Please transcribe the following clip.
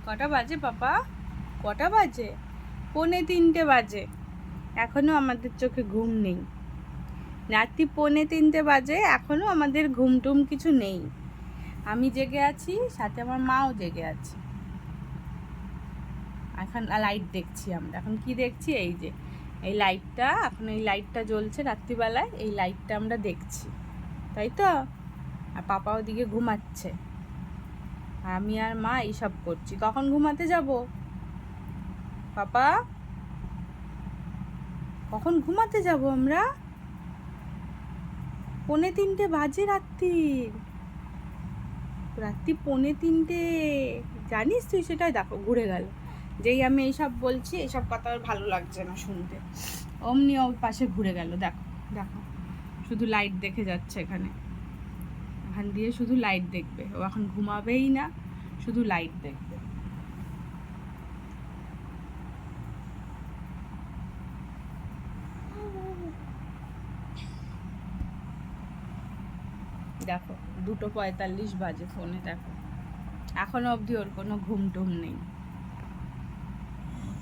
কটা বাজে পাপা? কটা বাজে? 2:45 বাজে। এখনো আমাদের চোখে ঘুম নেই। রাত্রি 2:45 বাজে, এখনো আমাদের ঘুম টুম কিছু নেই। আমি জেগে আছি, সাথে আমার মাও জেগে আছে। এখন লাইট দেখছি আমরা। এখন কি দেখছি? এই যে এই লাইটটা, এখন এই লাইটটা জ্বলছে রাত্রিবেলায়, এই লাইটটা আমরা দেখছি, তাই তো? আর পাপা ওদিকে ঘুমাচ্ছে, আমি আর মা এইসব করছি। কখন ঘুমাতে যাব পাপা? কখন ঘুমাতে যাব আমরা? 2:45 বাজে রাত্রির। রাত্রি 2:45, জানিস তুই সেটাই? দেখো ঘুরে গেল। যেই আমি এইসব বলছি, এইসব কথা আর ভালো লাগছে না শুনতে, অমনি ওর পাশে ঘুরে গেল। দেখো দেখো, শুধু লাইট দেখে যাচ্ছে এখানে, এখান দিয়ে শুধু লাইট দেখবে। ও এখন ঘুমাবেই না, শুধু লাইট দেখবে। দেখো 2:45 বাজে, ফোনে দেখো, এখনো অবধি ওর কোনো ঘুম টুম নেই।